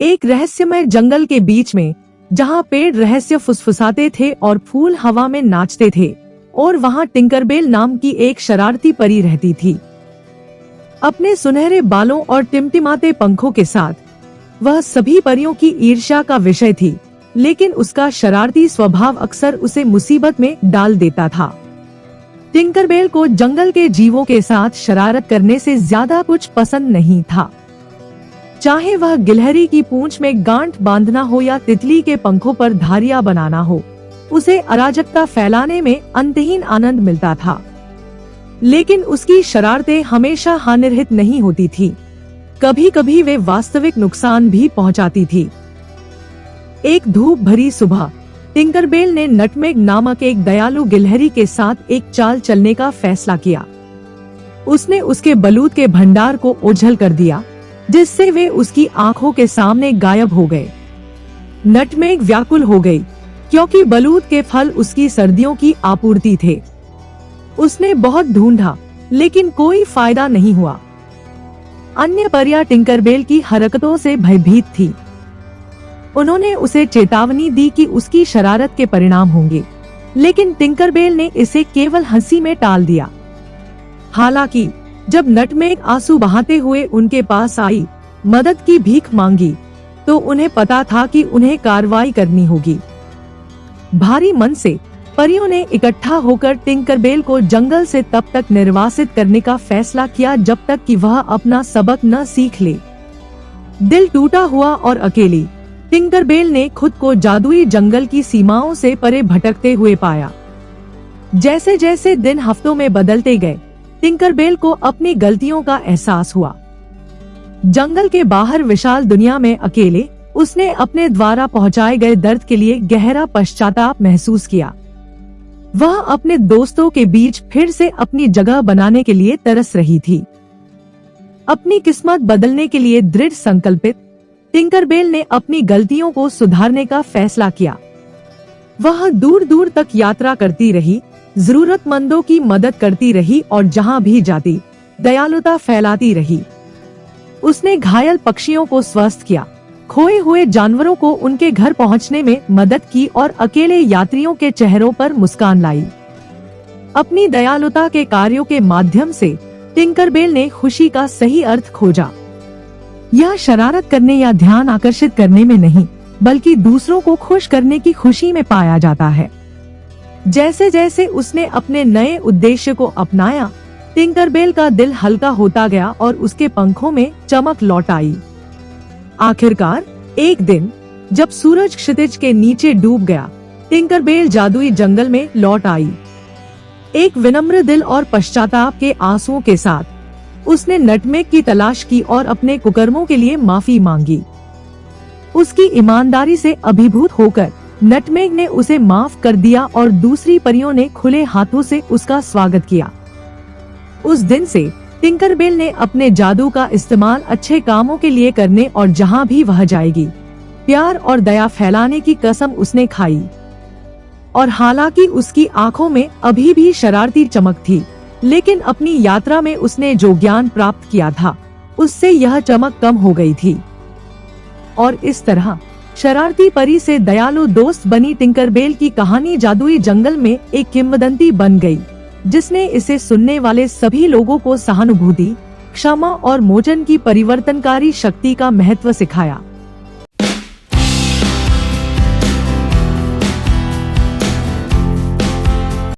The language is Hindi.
एक रहस्यमय जंगल के बीच में, जहाँ पेड़ रहस्य फुसफुसाते थे और फूल हवा में नाचते थे, और वहाँ टिंकरबेल नाम की एक शरारती परी रहती थी। अपने सुनहरे बालों और टिमटिमाते पंखों के साथ वह सभी परियों की ईर्ष्या का विषय थी, लेकिन उसका शरारती स्वभाव अक्सर उसे मुसीबत में डाल देता था। टिंकरबेल को जंगल के जीवों के साथ शरारत करने से ज्यादा कुछ पसंद नहीं था। चाहे वह गिलहरी की पूंछ में गांठ बांधना हो या तितली के पंखों पर धारियां बनाना हो, उसे अराजकता फैलाने में अंतहीन आनंद मिलता था। लेकिन उसकी शरारतें हमेशा हानिरहित नहीं होती थी, कभी कभी वे वास्तविक नुकसान भी पहुंचाती थी। एक धूप भरी सुबह टिंकरबेल ने नटमेग नामक एक दयालु गिलहरी के साथ एक चाल चलने का फैसला किया। उसने उसके बलूत के भंडार को ओझल कर दिया, जिससे वे उसकी आंखों के सामने गायब हो गए। नटमेग व्याकुल हो गई, क्योंकि बलूत के फल उसकी सर्दियों की आपूर्ति थे। उसने बहुत ढूंढा, लेकिन कोई फायदा नहीं हुआ। अन्य परियां टिंकरबेल की हरकतों से भयभीत थी। उन्होंने उसे चेतावनी दी कि उसकी शरारत के परिणाम होंगे, लेकिन टिंकरबेल ने इसे केवल हंसी में टाल दिया। हालांकि जब नटमेग आंसू बहाते हुए उनके पास आई, मदद की भीख मांगी, तो उन्हें पता था कि उन्हें कार्रवाई करनी होगी। भारी मन से परियों ने इकट्ठा होकर टिंकरबेल को जंगल से तब तक निर्वासित करने का फैसला किया जब तक कि वह अपना सबक न सीख ले। दिल टूटा हुआ और अकेली टिंकरबेल ने खुद को जादुई जंगल की सीमाओं से परे भटकते हुए पाया। जैसे जैसे दिन हफ्तों में बदलते गए, टिंकरबेल को अपनी गलतियों का एहसास हुआ। जंगल के बाहर विशाल दुनिया में अकेले उसने अपने द्वारा पहुंचाए गए दर्द के लिए गहरा पश्चाताप महसूस किया। वह अपने दोस्तों के बीच फिर से अपनी जगह बनाने के लिए तरस रही थी। अपनी किस्मत बदलने के लिए दृढ़ संकल्पित टिंकरबेल ने अपनी गलतियों को सुधारने का फैसला किया। वह दूर दूर तक यात्रा करती रही, जरूरतमंदों की मदद करती रही और जहां भी जाती दयालुता फैलाती रही। उसने घायल पक्षियों को स्वस्थ किया, खोए हुए जानवरों को उनके घर पहुंचने में मदद की और अकेले यात्रियों के चेहरों पर मुस्कान लाई। अपनी दयालुता के कार्यों के माध्यम से टिंकरबेल ने खुशी का सही अर्थ खोजा। यह शरारत करने या ध्यान आकर्षित करने में नहीं, बल्कि दूसरों को खुश करने की खुशी में पाया जाता है। जैसे जैसे उसने अपने नए उद्देश्य को अपनाया, टिंकरबेल का दिल हल्का होता गया और उसके पंखों में चमक लौट आई। आखिरकार एक दिन जब सूरज क्षितिज के नीचे डूब गया, टिंकरबेल जादुई जंगल में लौट आई। एक विनम्र दिल और पश्चाताप के आंसुओं के साथ उसने नटमेग की तलाश की और अपने कुकर्मों के लिए माफी मांगी। उसकी ईमानदारी से अभिभूत होकर नटमेग ने उसे माफ कर दिया और दूसरी परियों ने खुले हाथों से उसका स्वागत किया। उस दिन से टिंकरबेल ने अपने जादू का इस्तेमाल अच्छे कामों के लिए करने और जहां भी वह जाएगी, प्यार और दया फैलाने की कसम उसने खाई। और हालांकि उसकी आंखों में अभी भी शरारती चमक थी, लेकिन अपनी यात्रा में उसने जो ज्ञान प्राप्त किया था, उससे यह चमक कम हो गई थी। और इस तरह शरारती परी से दयालु दोस्त बनी टिंकरबेल की कहानी जादुई जंगल में एक किंवदंती बन गई, जिसने इसे सुनने वाले सभी लोगों को सहानुभूति, क्षमा और मोचन की परिवर्तनकारी शक्ति का महत्व सिखाया।